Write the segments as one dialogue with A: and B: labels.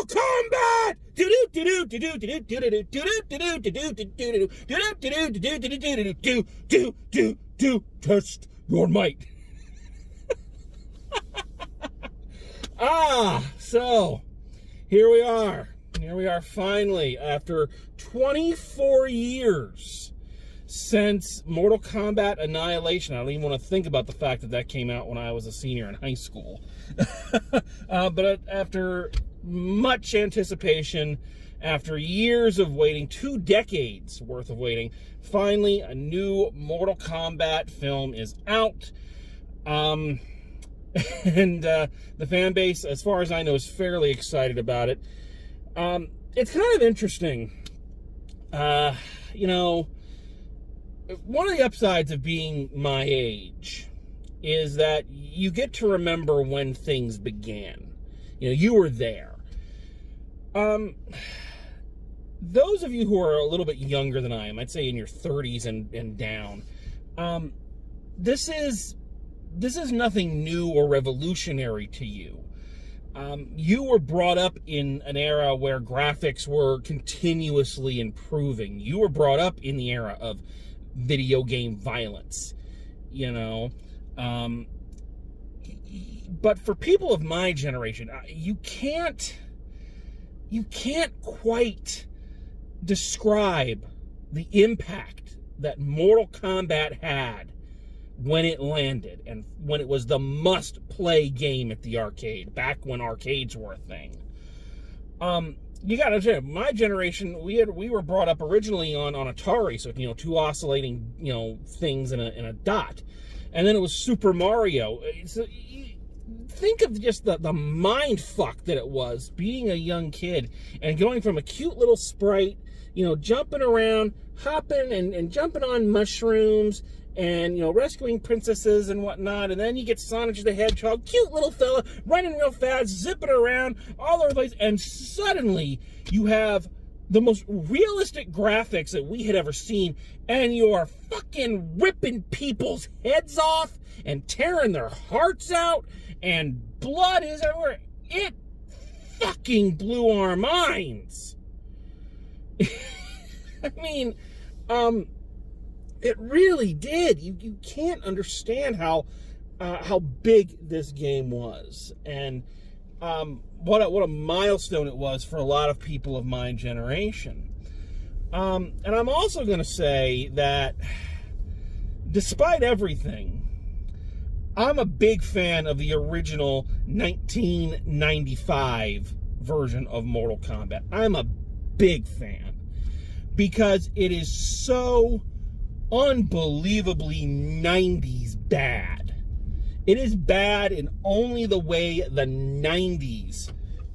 A: Kombat! Test your might. So here we are. Here we are finally, after 24 years since Mortal Kombat Annihilation. I don't even want to think about the fact that that came out when I was a senior in high school. But after much anticipation, after years of waiting, 2 decades worth of waiting, finally a new Mortal Kombat film is out. And the fan base, as far as I know, is fairly excited about it. It's kind of interesting. You know, one of the upsides of being my age is that you get to remember when things began. You know, you were there. Those of you who are a little bit younger than I am, I'd say in your 30s and down, this is nothing new or revolutionary to you. You were brought up in an era where graphics were continuously improving. You were brought up in the era of video game violence, you know. But for people of my generation, you can't quite describe the impact that Mortal Kombat had when it landed and when it was the must-play game at the arcade, back when arcades were a thing. You gotta understand, my generation, we were brought up originally on Atari, so, you know, 2 oscillating, you know, things in a dot. And then it was Super Mario. Think of just the mind fuck that it was, being a young kid and going from a cute little sprite, you know, jumping around, hopping and jumping on mushrooms, and, you know, rescuing princesses and whatnot, and then you get Sonic the Hedgehog, cute little fella, running real fast, zipping around all over the place, and suddenly you have the most realistic graphics that we had ever seen, and you're fucking ripping people's heads off and tearing their hearts out, and blood is everywhere. It fucking blew our minds. I mean, it really did. You can't understand how big this game was, and what a milestone it was for a lot of people of my generation. And I'm also going to say that, despite everything, I'm a big fan of the original 1995 version of Mortal Kombat. I'm a big fan because it is so unbelievably 90s bad. It is bad in only the way the 90s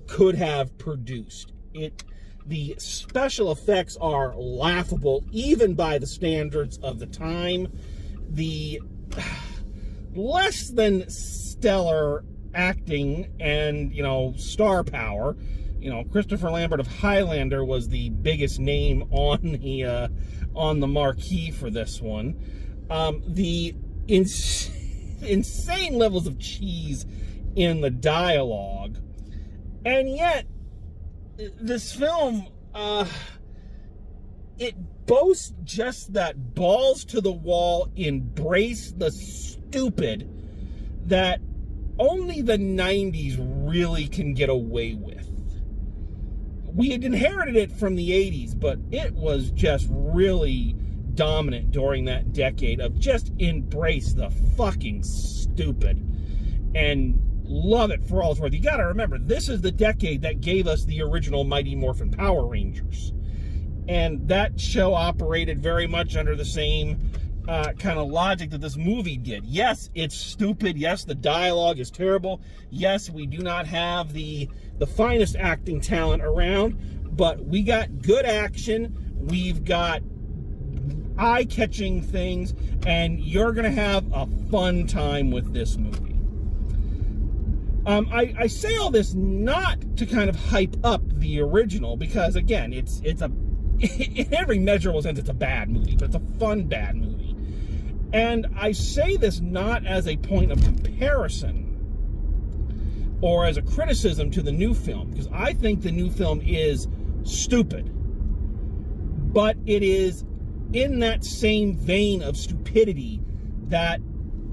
A: could have produced it. The special effects are laughable, even by the standards of the time. The less than stellar acting and, you know, star power. You know, Christopher Lambert of Highlander was the biggest name on the marquee for this one. The insane levels of cheese in the dialogue, and yet this film, it boasts just that balls to the wall embrace the stupid that only the 90s really can get away with. We had inherited it from the 80s, but it was just really dominant during that decade of just embrace the fucking stupid and love it for all it's worth. You gotta remember, this is the decade that gave us the original Mighty Morphin Power Rangers. And that show operated very much under the same kind of logic that this movie did. Yes, it's stupid. Yes, the dialogue is terrible. Yes, we do not have the finest acting talent around, but we got good action. We've got eye-catching things, and you're going to have a fun time with this movie. I say all this not to kind of hype up the original, because, again, it's a in every measurable sense, it's a bad movie, but it's a fun bad movie. And I say this not as a point of comparison or as a criticism to the new film, because I think the new film is stupid. But it is in that same vein of stupidity that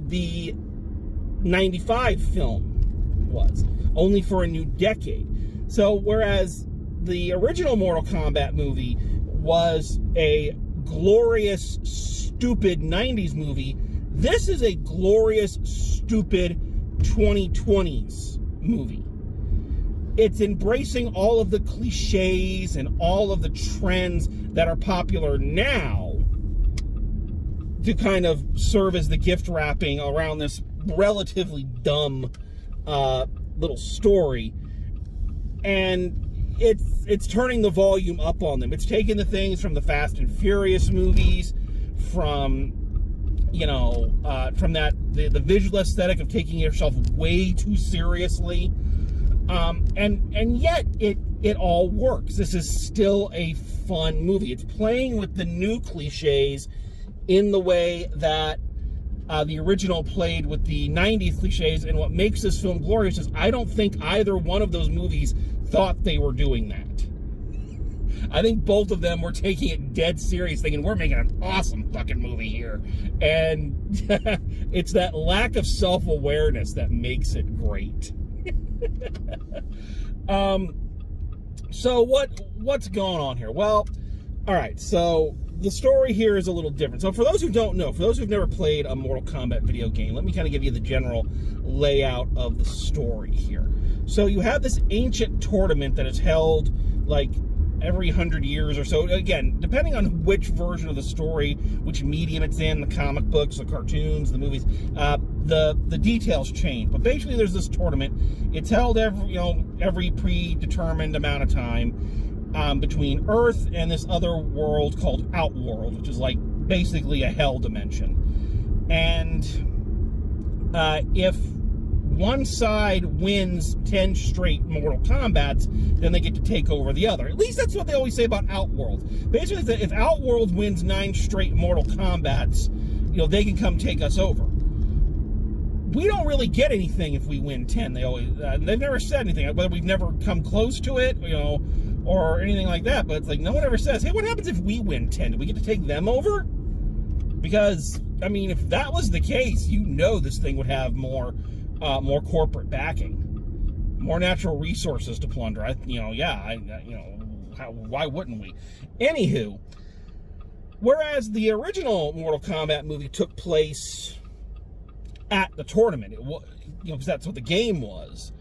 A: the 95 film was, only for a new decade. So whereas the original Mortal Kombat movie was a glorious, stupid 90s movie, this is a glorious, stupid 2020s movie. It's embracing all of the cliches and all of the trends that are popular now to kind of serve as the gift wrapping around this relatively dumb little story. And it's turning the volume up on them. It's taking the things from the Fast and Furious movies, from from the visual aesthetic of taking yourself way too seriously, and yet it all works. This is still a fun movie. It's playing with the new cliches in the way that the original played with the 90s cliches, and what makes this film glorious is I don't think either one of those movies thought they were doing that. I think both of them were taking it dead serious, thinking we're making an awesome fucking movie here. And it's that lack of self-awareness that makes it great. So what's going on here? Well, all right, so the story here is a little different. So for those who don't know, for those who've never played a Mortal Kombat video game, let me kind of give you the general layout of the story here. So you have this ancient tournament that is held like every 100 years or so. Again, depending on which version of the story, which medium it's in, the comic books, the cartoons, the movies, the details change. But basically there's this tournament. It's held every predetermined amount of time between Earth and this other world called Outworld, which is like basically a hell dimension. And if one side wins 10 straight Mortal Kombats, then they get to take over the other. At least that's what they always say about Outworld. Basically, if Outworld wins 9 straight Mortal Kombats, they can come take us over. We don't really get anything if we win 10. They've never said anything, whether we've never come close to it, or anything like that. But it's like no one ever says, hey, what happens if we win 10? Do we get to take them over? Because, I mean, if that was the case, this thing would have more corporate backing, more natural resources to plunder. Why wouldn't we? Anywho, whereas the original Mortal Kombat movie took place at the tournament, because that's what the game was.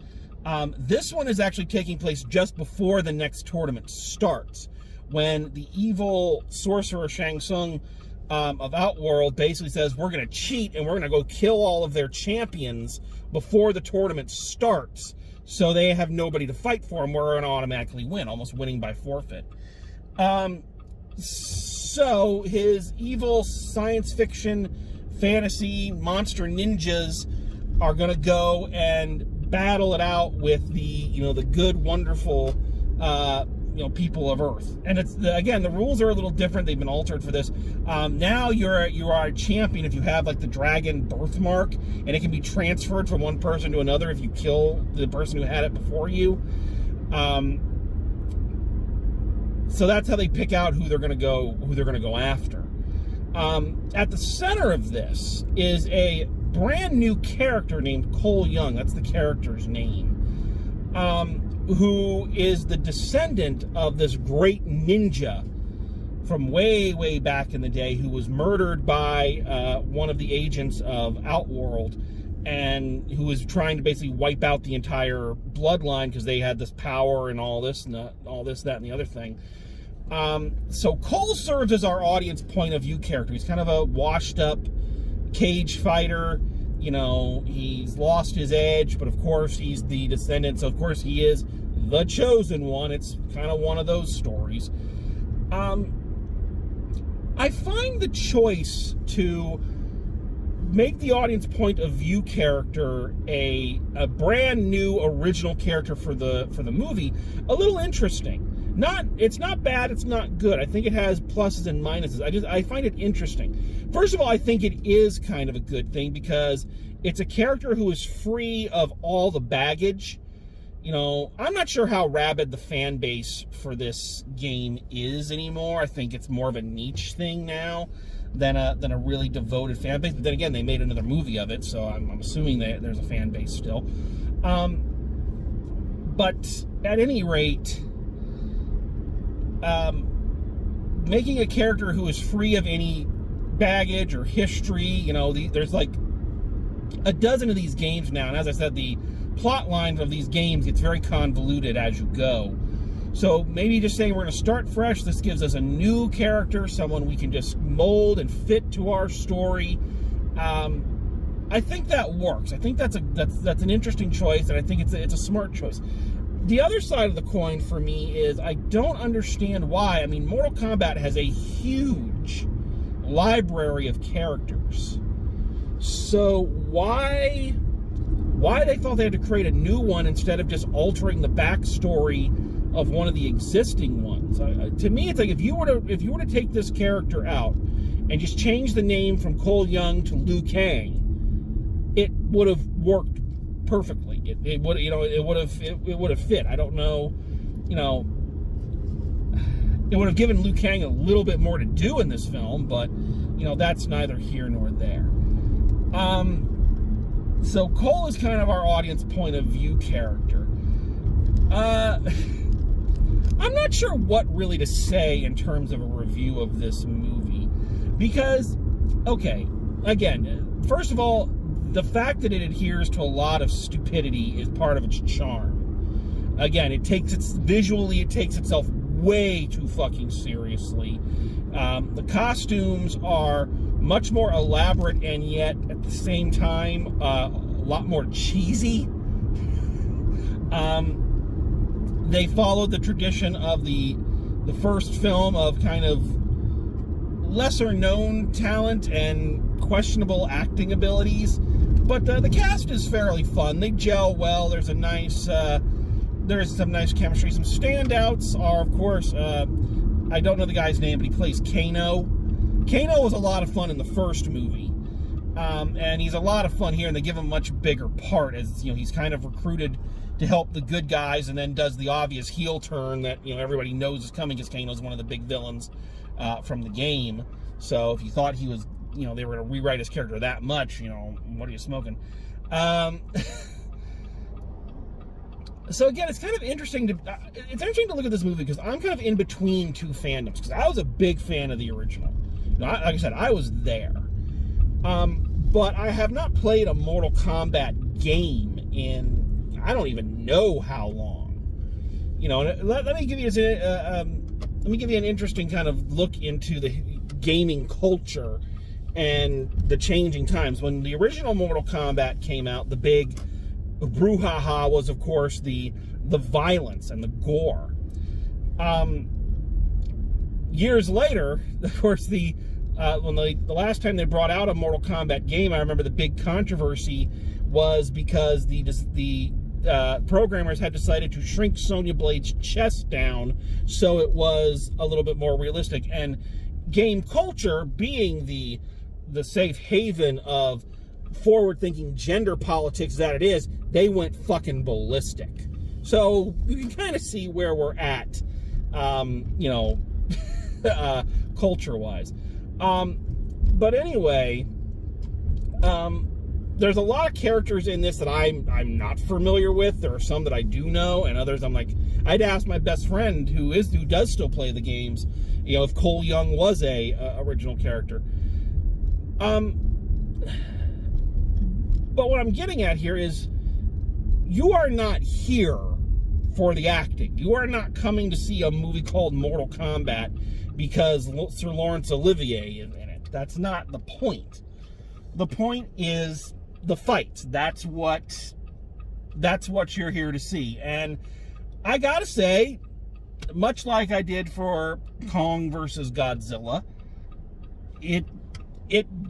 A: This one is actually taking place just before the next tournament starts, when the evil sorcerer Shang Tsung of Outworld basically says, we're going to cheat and we're going to go kill all of their champions before the tournament starts, so they have nobody to fight for them. We're going to automatically win, almost winning by forfeit. So his evil science fiction fantasy monster ninjas are going to go and battle it out with the good, wonderful people of Earth. And it's again, the rules are a little different. They've been altered for this. Now you are a champion if you have like the dragon birthmark, and it can be transferred from one person to another if you kill the person who had it before you. So that's how they pick out who they're going to go after. At the center of this is a brand new character named Cole Young. That's the character's name. Who is the descendant of this great ninja from way, way back in the day, who was murdered by one of the agents of Outworld, and who was trying to basically wipe out the entire bloodline because they had this power and all this, that, and the other thing. So Cole serves as our audience point of view character. He's kind of a washed up cage fighter. He's lost his edge, but of course he's the descendant, so of course he is the chosen one. It's kind of one of those stories. I find the choice to make the audience point of view character a brand new original character for the movie a little interesting. It's not bad, it's not good. I think it has pluses and minuses. I find it interesting. First of all, I think it is kind of a good thing because it's a character who is free of all the baggage. You know, I'm not sure how rabid the fan base for this game is anymore. I think it's more of a niche thing now than a really devoted fan base. But then again, they made another movie of it, so I'm assuming that there's a fan base still. But at any rate, making a character who is free of any baggage or history, you know, there's like a dozen of these games now, and as I said, the plot lines of these games gets very convoluted as you go. So maybe just saying we're going to start fresh, this gives us a new character, someone we can just mold and fit to our story. I think that works. I think that's an interesting choice, and I think it's a smart choice. The other side of the coin for me is I don't understand why. I mean, Mortal Kombat has a huge library of characters. So why they thought they had to create a new one instead of just altering the backstory of one of the existing ones? To me, it's like if you were to take this character out and just change the name from Cole Young to Liu Kang, it would have worked perfectly. It would have fit. I don't know, you know, it would have given Liu Kang a little bit more to do in this film, but you know, that's neither here nor there. So Cole is kind of our audience point of view character. I'm not sure what really to say in terms of a review of this movie, because, okay, again, first of all, the fact that it adheres to a lot of stupidity is part of its charm. Again, it takes itself way too fucking seriously. The costumes are much more elaborate and yet at the same time a lot more cheesy. They followed the tradition of the first film of kind of lesser known talent and questionable acting abilities, but the cast is fairly fun. They gel well. There's some nice chemistry. Some standouts are, of course, I don't know the guy's name, but he plays Kano. Kano was a lot of fun in the first movie, and he's a lot of fun here, and they give him a much bigger part, as you know, he's kind of recruited to help the good guys and then does the obvious heel turn that, you know, everybody knows is coming, because Kano's one of the big villains from the game. So if you thought he was, you know, they were going to rewrite his character that much, you know, what are you smoking? So again, it's kind of interesting to look at this movie, because I'm kind of in between two fandoms, because I was a big fan of the original. You know, like I said, I was there. But I have not played a Mortal Kombat game in, I don't even know how long. You know, let me give you an interesting kind of look into the gaming culture and the changing times. When the original Mortal Kombat came out, the big brouhaha was, of course, the violence and the gore. Years later, of course, when the last time they brought out a Mortal Kombat game, I remember the big controversy was because the programmers had decided to shrink Sonya Blade's chest down so it was a little bit more realistic. And game culture, being the safe haven of forward-thinking gender politics that it is, they went fucking ballistic. So you can kind of see where we're at, you know, culture-wise. But anyway, there's a lot of characters in this that I'm not familiar with. There are some that I do know, and others I'm like, I'd ask my best friend who does still play the games, you know, if Cole Young was a original character. But what I'm getting at here is, you are not here for the acting. You are not coming to see a movie called Mortal Kombat because Sir Laurence Olivier is in it. That's not the point. The point is the fights. That's what you're here to see. And I gotta say, much like I did for Kong versus Godzilla, it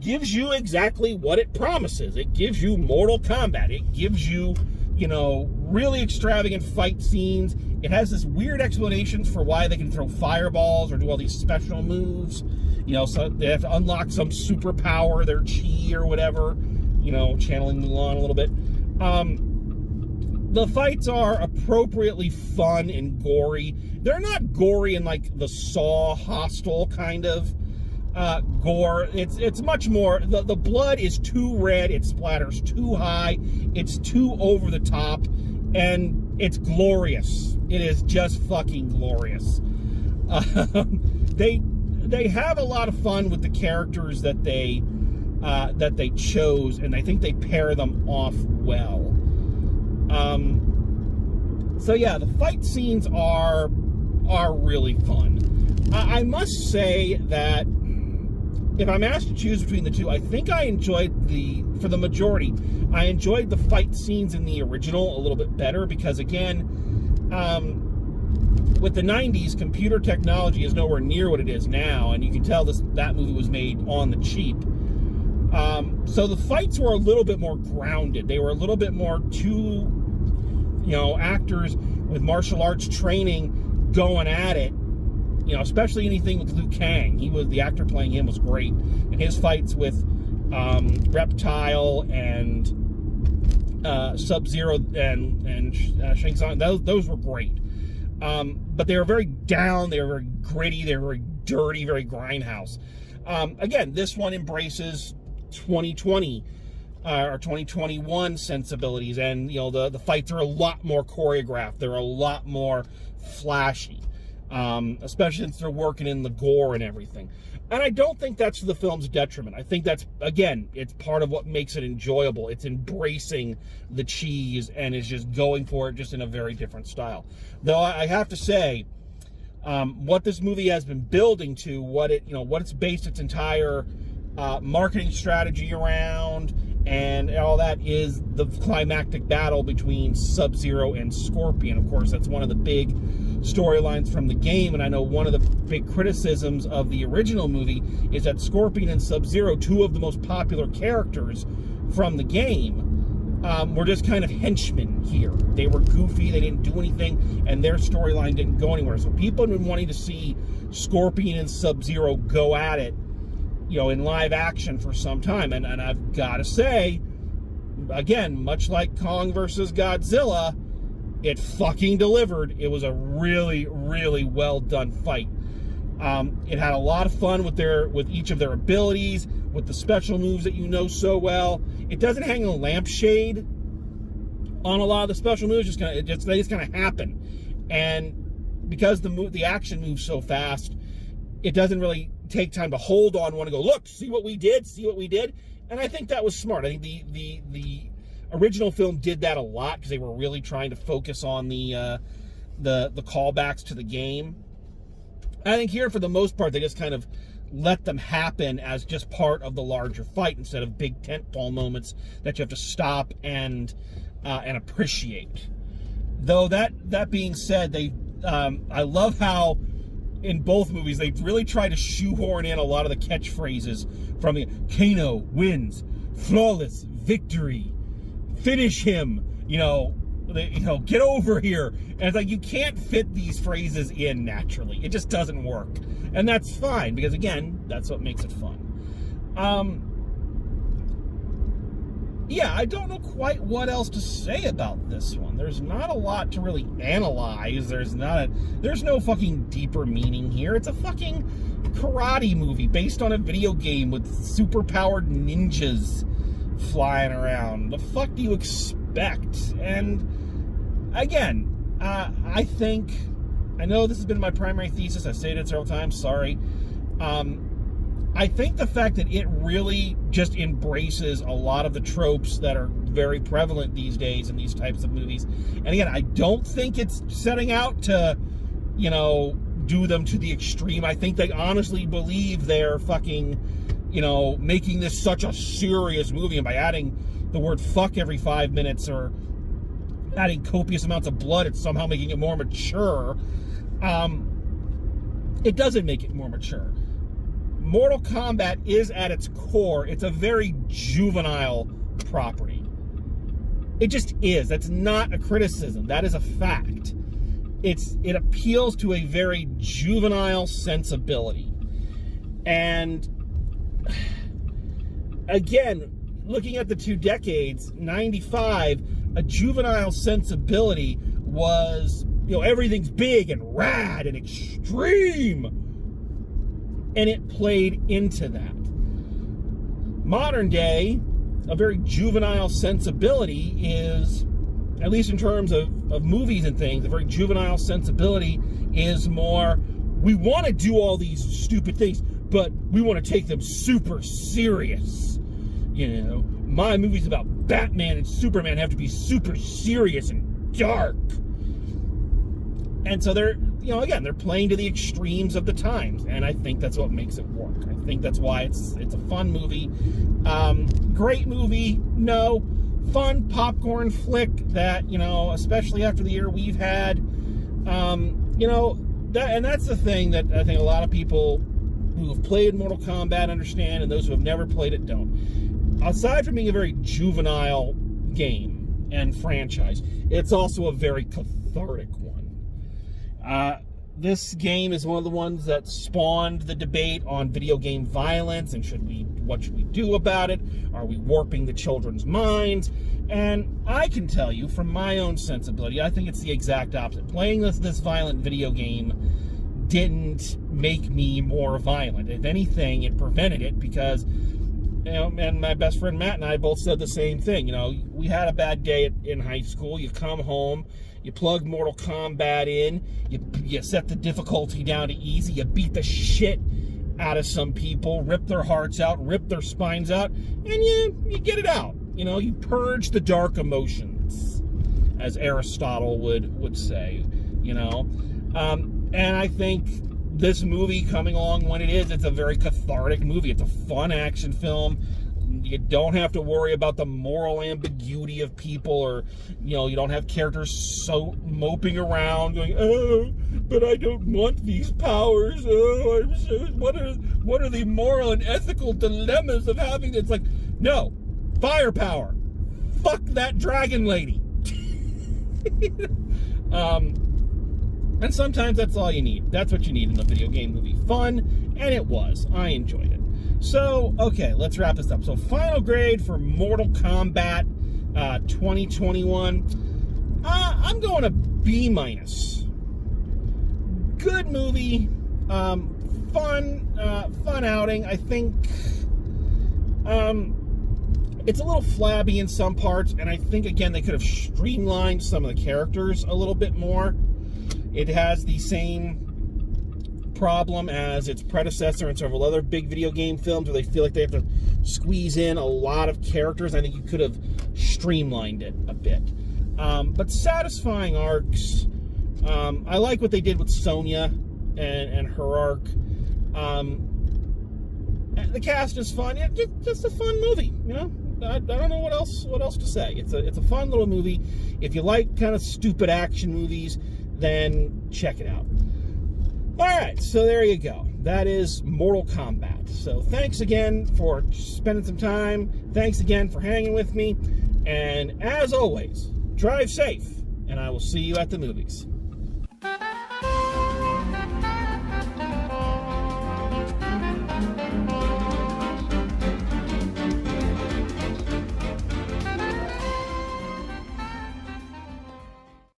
A: gives you exactly what it promises. It gives you Mortal Kombat. It gives you, you know, really extravagant fight scenes. It has this weird explanations for why they can throw fireballs or do all these special moves. You know, so they have to unlock some superpower, their chi or whatever. You know, channeling Mulan a little bit. The fights are appropriately fun and gory. They're not gory in like the Saw Hostel kind of gore. It's much more, the blood is too red, it splatters too high, it's too over the top, and it's glorious. It is just fucking glorious. They have a lot of fun with the characters that they chose, and I think they pair them off well. So yeah, the fight scenes are really fun. I must say that if I'm asked to choose between the two, I think I enjoyed for the majority, I enjoyed the fight scenes in the original a little bit better because, again, with the 90s, computer technology is nowhere near what it is now, and you can tell that movie was made on the cheap. So the fights were a little bit more grounded. They were a little bit more actors with martial arts training going at it. You know, especially anything with Liu Kang. The actor playing him was great. And his fights with Reptile and Sub-Zero and Shang Tsung, those were great. But they were very down, they were very gritty, they were very dirty, very grindhouse. Again, this one embraces 2020 or 2021 sensibilities, and you know, the fights are a lot more choreographed, they're a lot more flashy. Especially since they're working in the gore and everything. And I don't think that's to the film's detriment. I think that's, again, it's part of what makes it enjoyable. It's embracing the cheese and is just going for it just in a very different style. Though I have to say, what this movie has been building to, what it's based its entire marketing strategy around, and all that is the climactic battle between Sub-Zero and Scorpion. Of course, that's one of the big storylines from the game, and I know one of the big criticisms of the original movie is that Scorpion and Sub-Zero, two of the most popular characters from the game, were just kind of henchmen here. They were goofy, they didn't do anything, and their storyline didn't go anywhere. So people have been wanting to see Scorpion and Sub-Zero go at it, you know, in live action for some time. And I've got to say, again, much like Kong versus Godzilla, it fucking delivered. It was a really, really well done fight. It had a lot of fun with each of their abilities, with the special moves that you know so well. It doesn't hang a lampshade on a lot of the special moves. They just kind of happen. And because the action moves so fast, it doesn't really take time to hold on one and go, look, see what we did, and I think that was smart. I think the original film did that a lot because they were really trying to focus on the callbacks to the game. I think here, for the most part, they just kind of let them happen as just part of the larger fight instead of big tentpole moments that you have to stop and appreciate. Though that being said, I love how in both movies they really try to shoehorn in a lot of the catchphrases from the Kano wins, flawless victory, finish him, get over here. And it's like, you can't fit these phrases in naturally. It just doesn't work. And that's fine, because again, that's what makes it fun. Yeah, I don't know quite what else to say about this one. There's not a lot to really analyze. There's no fucking deeper meaning here. It's a fucking karate movie based on a video game with super-powered ninjas flying around. The fuck do you expect? And again, I know this has been my primary thesis. I've stated it several times, sorry. I think the fact that it really just embraces a lot of the tropes that are very prevalent these days in these types of movies. And again, I don't think it's setting out to, do them to the extreme. I think they honestly believe they're fucking, making this such a serious movie. And by adding the word fuck every 5 minutes or adding copious amounts of blood, it's somehow making it more mature. It doesn't make it more mature. Mortal Kombat is, at its core, it's a very juvenile property. It just is. That's not a criticism. That is a fact. it appeals to a very juvenile sensibility. And again, looking at the 2 decades, 95, a juvenile sensibility was, everything's big and rad and extreme. And it played into that. Modern day, a very juvenile sensibility is, at least in terms of movies and things, a very juvenile sensibility is more, we want to do all these stupid things, but we want to take them super serious. My movies about Batman and Superman have to be super serious and dark. And so they're, again, they're playing to the extremes of the times, and I think that's what makes it work. I think that's why it's a fun movie. Great movie, no. Fun popcorn flick that, especially after the year we've had, and that's the thing that I think a lot of people who have played Mortal Kombat understand, and those who have never played it don't. Aside from being a very juvenile game and franchise, it's also a very cathartic one. This game is one of the ones that spawned the debate on video game violence and what should we do about it? Are we warping the children's minds? And I can tell you from my own sensibility, I think it's the exact opposite. Playing this violent video game didn't make me more violent. If anything, it prevented it, because and my best friend Matt and I both said the same thing. We had a bad day in high school. You come home, you plug Mortal Kombat in, you set the difficulty down to easy, you beat the shit out of some people, rip their hearts out, rip their spines out, and you get it out. You purge the dark emotions, as Aristotle would say, and I think this movie coming along when it's a very cathartic movie. It's a fun action film. You don't have to worry about the moral ambiguity of people, or, you don't have characters so moping around going, oh, but I don't want these powers. Oh, I'm so, what are the moral and ethical dilemmas of having it? It's like, no, firepower. Fuck that dragon lady. And sometimes that's all you need. That's what you need in a video game movie. Fun, and it was. I enjoyed it. So, okay, let's wrap this up. So, final grade for Mortal Kombat 2021. I'm going a B-. Good movie. Fun outing. I think it's a little flabby in some parts, and I think, again, they could have streamlined some of the characters a little bit more. It has the same problem as its predecessor and several other big video game films, where they feel like they have to squeeze in a lot of characters. I think you could have streamlined it a bit. But satisfying arcs. I like what they did with Sonya and her arc. The cast is fun. Yeah, just a fun movie, I don't know what else to say. It's a fun little movie. If you like kind of stupid action movies, then check it out. All right, so there you go. That is Mortal Kombat. So thanks again for spending some time. Thanks again for hanging with me. And as always, drive safe, and I will see you at the movies.